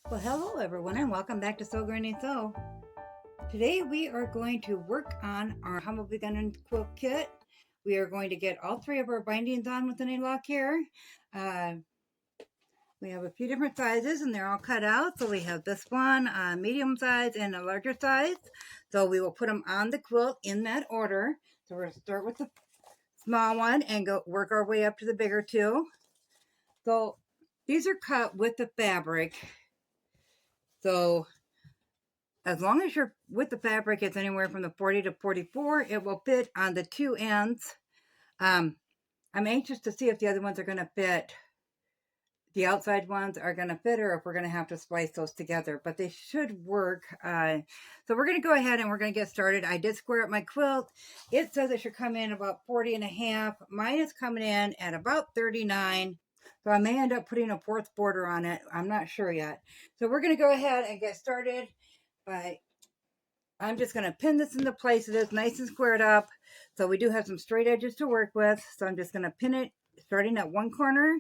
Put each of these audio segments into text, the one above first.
Well, hello everyone and welcome back to Sew Grinding Sew. Today we are going to work on our Humble Beginner Quilt Kit. We are going to get all three of our bindings on with an A-lock here. We have a few different sizes and they're all cut out. So we have this one, medium size and a larger size. So we will put them on the quilt in that order. So we're going to start with the small one and go work our way up to the bigger two. So these are cut with the fabric. So as long as your width of fabric is anywhere from the 40 to 44, it will fit on the two ends. I'm anxious to see if the other ones are going to fit. The outside ones are going to fit, or if we're going to have to splice those together, but they should work. So we're going to go ahead and we're going to get started. I did square up my quilt. It says it should come in about 40 and a half. Mine is coming in at about 39. So I may end up putting a fourth border on it. I'm not sure yet. So we're going to go ahead and get started by I'm just going to pin this into place. It is nice and squared up. So we do have some straight edges to work with. So I'm just going to pin it starting at one corner.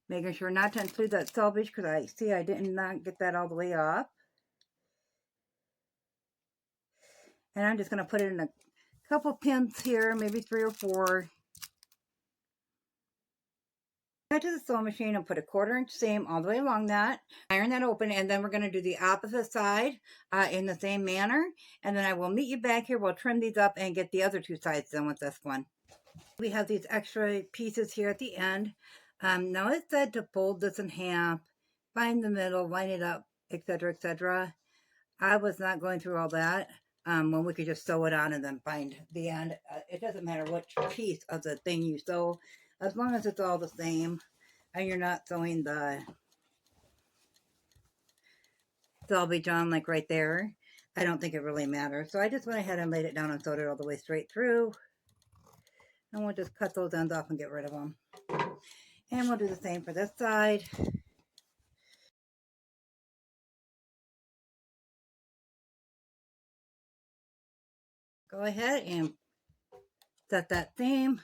Making sure not to include that selvage because I see I did not get that all the way off. And I'm just going to put it in a couple pins here, maybe 3 or 4. Head to the sewing machine and put a 1/4 inch seam all the way along that. Iron that open, and then we're going to do the opposite side in the same manner. And then I will meet you back here. We'll trim these up and get the other two sides done with this one. We have these extra pieces here at the end. Now it said to fold this in half, find the middle, line it up, etc., etc. I was not going through all that when we could just sew it on and then find the end. It doesn't matter which piece of the thing you sew, as long as it's all the same and you're not sewing the selvage on like right there. I don't think it really matters. So I just went ahead and laid it down and sewed it all the way straight through. And we'll just cut those ends off and get rid of them. And we'll do the same for this side. Go ahead and set that seam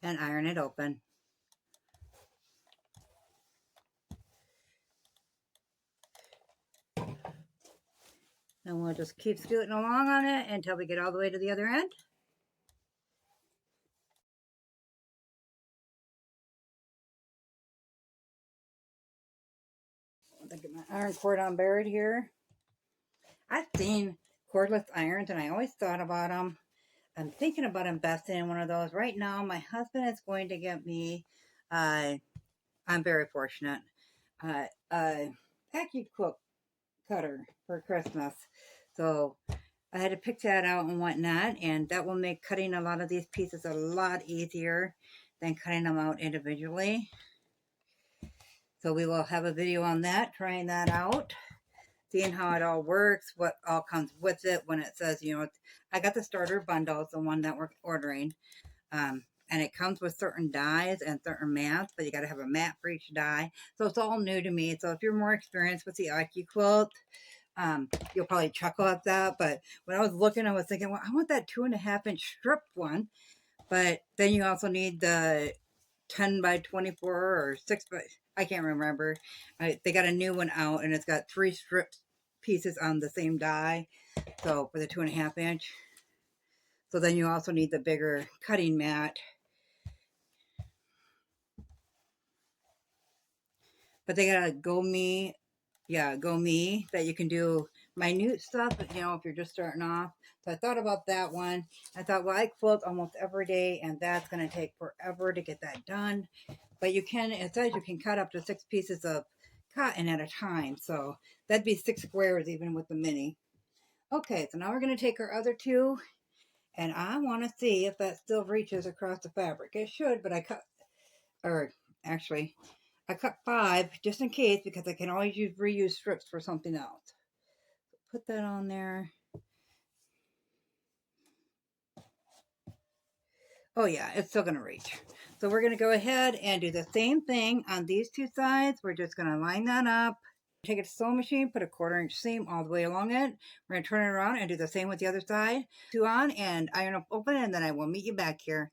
and iron it open. And we'll just keep scooting along on it until we get all the way to the other end. I'll get my iron cord on buried here. I've seen cordless irons and I always thought about them. I'm thinking about investing in one of those. Right now, my husband is going to get me, I'm very fortunate, a vacuum quilt cutter for Christmas. So I had to pick that out and whatnot, and that will make cutting a lot of these pieces a lot easier than cutting them out individually. So we will have a video on that, trying that out, seeing how it all works, what all comes with it when it says, you know, I got the starter bundle, it's the one that we're ordering. And it comes with certain dies and certain mats, but you got to have a mat for each die. So it's all new to me. So if you're more experienced with the IQ quilt, you'll probably chuckle at that. But when I was looking, I was thinking, well, I want that 2.5 inch strip one. But then you also need the 10 by 24 or 6 by, I can't remember. They got a new one out and it's got 3 strip pieces on the same die. So for the 2.5 inch. So then you also need the bigger cutting mat. But they got a Go Me, Go Me, that you can do minute stuff, you know, if you're just starting off. So I thought about that one. I thought, well, I quilt almost every day, and that's going to take forever to get that done. But you can, it says you can cut up to 6 pieces of cotton at a time. So that'd be 6 squares even with the mini. Okay, so now we're going to take our other 2, and I want to see if that still reaches across the fabric. It should, but I cut, or actually, I cut 5 just in case because I can always reuse strips for something else. Put that on there. Oh yeah, it's still going to reach. So we're going to go ahead and do the same thing on these 2 sides. We're just going to line that up. Take it to the sewing machine, put a 1/4 inch seam all the way along it. We're going to turn it around and do the same with the other side. 2 on and iron up open, and then I will meet you back here.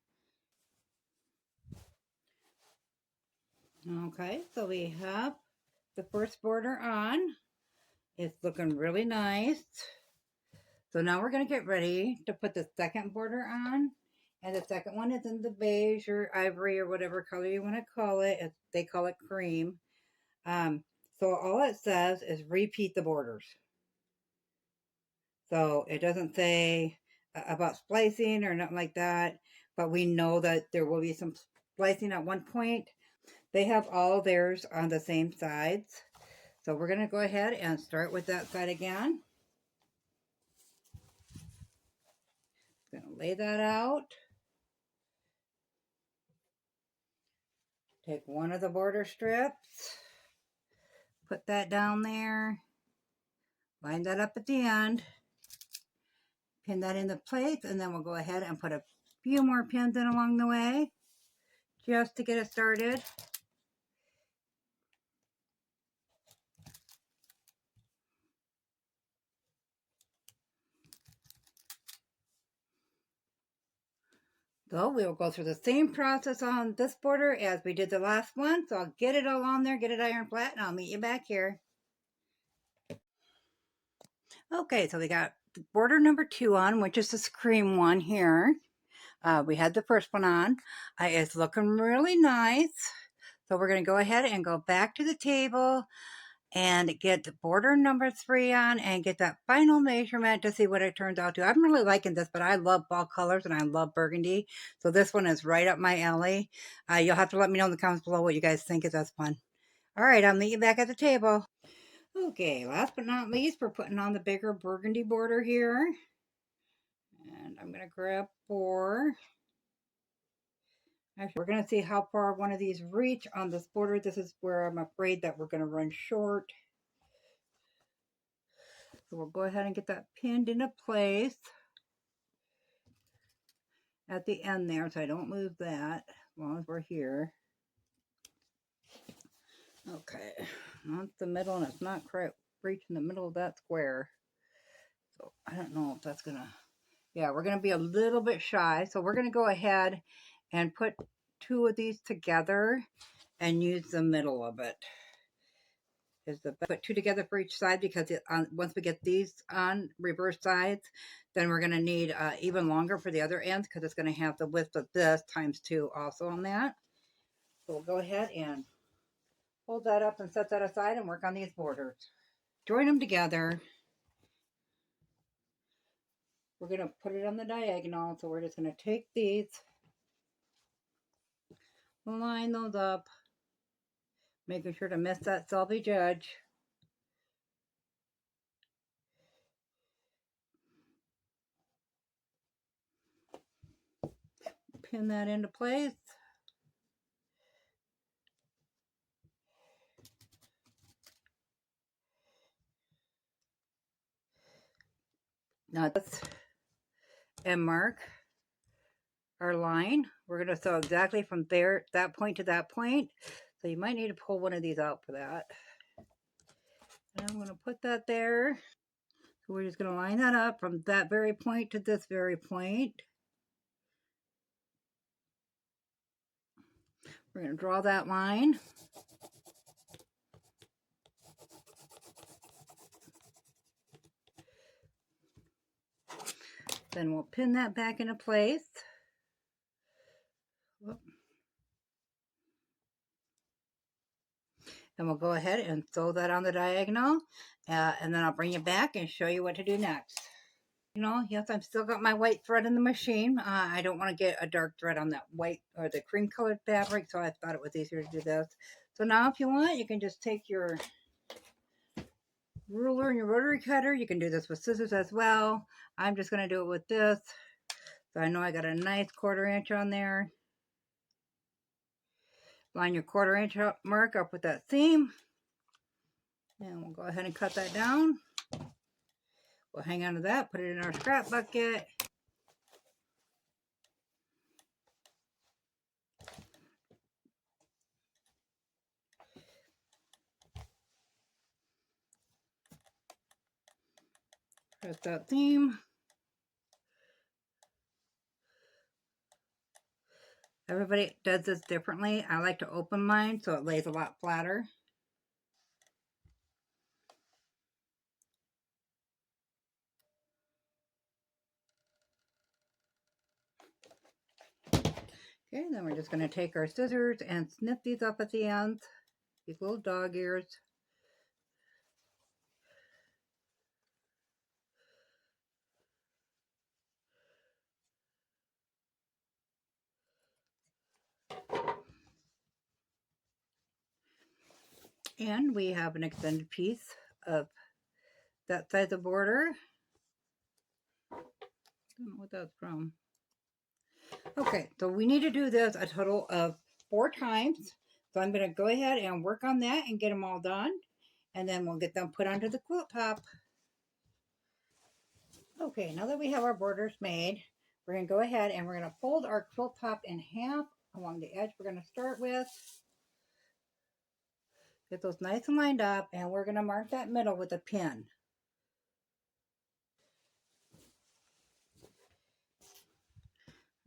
Okay, so we have the first border on. It's looking really nice. So now we're going to get ready to put the second border on. And the second one is in the beige or ivory or whatever color you want to call it. They call it cream. So all it says is repeat the borders. So it doesn't say about splicing or nothing like that. But we know that there will be some splicing at one point. They have all theirs on the same sides. So we're going to go ahead and start with that side again. Going to lay that out. Take one of the border strips, put that down there, line that up at the end, pin that into place, and then we'll go ahead and put a few more pins in along the way just to get it started. So we will go through the same process on this border as we did the last one. So I'll get it all on there, get it iron flat, and I'll meet you back here. Okay, so we got border number 2 on, which is this cream one here. We had the first one on. It's looking really nice. So we're going to go ahead and go back to the table and get border number 3 on and get that final measurement to see what it turns out to. I'm really liking this, but I love fall colors and I love burgundy. So this one is right up my alley. You'll have to let me know in the comments below what you guys think of this one. All right, I'll meet you back at the table. Okay, last but not least, we're putting on the bigger burgundy border here. And I'm going to grab 4. Actually, we're going to see how far one of these reach on this border. This is where I'm afraid that we're going to run short. So we'll go ahead and get that pinned into place at the end there so I don't lose that as long as we're here. Okay, not the middle, and it's not quite reaching the middle of that square. So I don't know if that's going to, yeah, we're going to be a little bit shy. So we're going to go ahead and put 2 of these together and use the middle of it. Put 2 together for each side because once we get these on reverse sides, then we're going to need even longer for the other ends because it's going to have the width of this times 2 also on that. So we'll go ahead and hold that up and set that aside and work on these borders. Join them together. We're going to put it on the diagonal, so we're just going to take these, line those up, making sure to miss that selvage edge. Pin that into place. Now let's mark our line. We're going to sew exactly from there, that point to that point. So you might need to pull one of these out for that. And I'm going to put that there. So we're just going to line that up from that very point to this very point. We're going to draw that line. Then we'll pin that back into place. And we'll go ahead and sew that on the diagonal. And then I'll bring you back and show you what to do next. You know, yes, I've still got my white thread in the machine. I don't want to get a dark thread on that white or the cream colored fabric, so I thought it was easier to do this. So now if you want, you can just take your ruler and your rotary cutter. You can do this with scissors as well. I'm just going to do it with this. So I know I got a nice 1/4 inch on there. Line your 1/4 inch mark up with that seam. And we'll go ahead and cut that down. We'll hang on to that, put it in our scrap bucket. Cut that seam. Everybody does this differently. I like to open mine so it lays a lot flatter. Okay, then we're just going to take our scissors and snip these up at the ends, these little dog ears. And we have an extended piece of that size of border. I don't know what that's from. Okay, so we need to do this a total of 4 times. So I'm going to go ahead and work on that and get them all done. And then we'll get them put onto the quilt top. Okay, now that we have our borders made, we're going to go ahead and we're going to fold our quilt top in half along the edge we're going to start with. Get those nice and lined up, and we're going to mark that middle with a pin.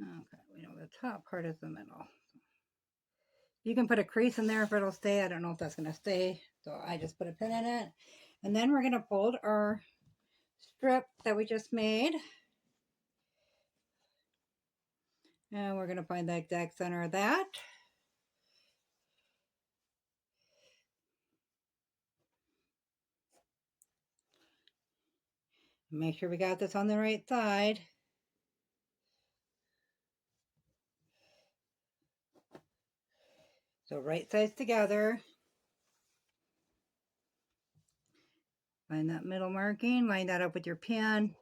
Okay, we know the top part is the middle. You can put a crease in there if it'll stay. I don't know if that's going to stay, so I just put a pin in it. And then we're going to fold our strip that we just made. And we're going to find the exact center of that. Make sure we got this on the right side. So right sides together. Find that middle marking, line that up with your pin,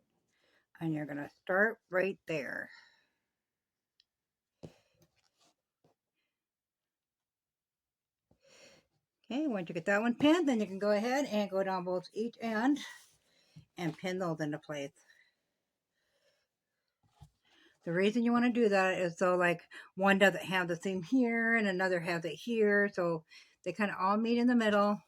and you're going to start right there. Okay, once you get that one pinned, then you can go ahead and go down both each end and pin those into place. The reason you want to do that is so like one doesn't have the seam here and another has it here, so they kind of all meet in the middle.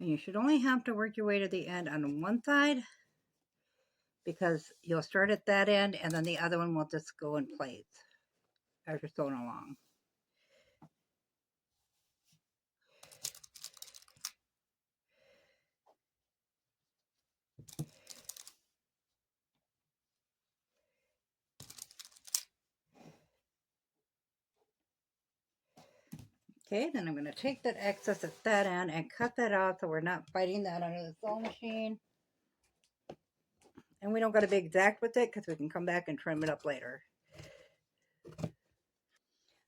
And you should only have to work your way to the end on one side, because you'll start at that end and then the other one will just go in place as you're sewing along. Okay, then I'm going to take that excess at that end and cut that out so we're not fighting that under the sewing machine. And we don't got to be exact with it because we can come back and trim it up later. So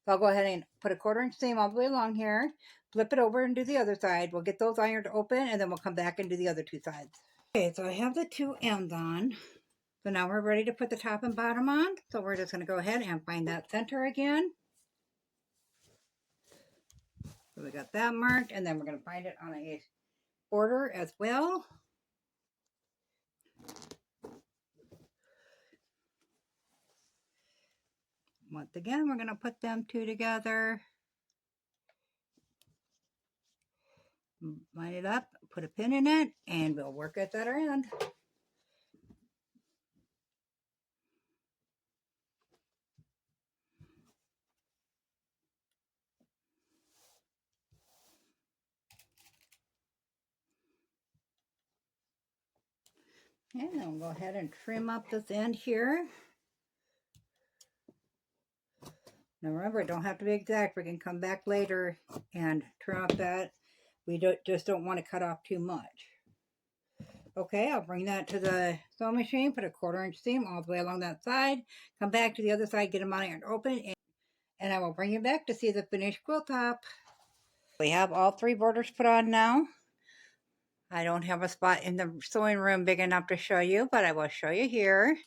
I'll go ahead and put a 1/4 inch seam all the way along here, flip it over and do the other side. We'll get those ironed open and then we'll come back and do the other two sides. Okay, so I have the two ends on. So now we're ready to put the top and bottom on. So we're just going to go ahead and find that center again. So we got that marked, and then we're going to find it on a border as well. Once again, we're going to put them two together. Line it up, put a pin in it, and we'll work at that end. And then we'll go ahead and trim up this end here. Now remember, it don't have to be exact. We can come back later and trim up that. We just don't want to cut off too much. Okay, I'll bring that to the sewing machine, put a 1/4 inch seam all the way along that side, come back to the other side, get them ironed open, and I will bring you back to see the finished quilt top. We have all 3 borders put on now. I don't have a spot in the sewing room big enough to show you, but I will show you here.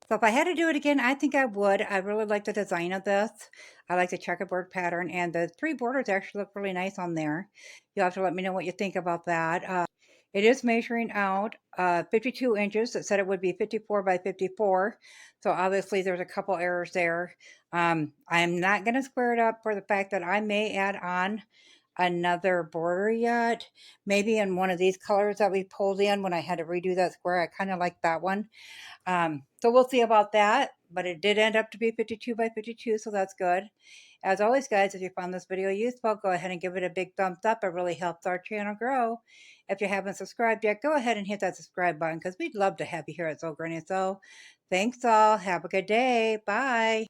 So if I had to do it again, I think I would. I really like the design of this. I like the checkerboard pattern, and the 3 borders actually look really nice on there. You'll have to let me know what you think about that. It is measuring out 52 inches. It said it would be 54 by 54. So obviously there's a couple errors there. I'm not going to square it up for the fact that I may add on another border yet. Maybe in one of these colors that we pulled in when I had to redo that square. I kind of like that one. So we'll see about that. But it did end up to be 52 by 52, so that's good. As always, guys, if you found this video useful, go ahead and give it a big thumbs up. It really helps our channel grow. If you haven't subscribed yet, go ahead and hit that subscribe button because we'd love to have you here at Soul Granny So. Thanks all. Have a good day. Bye.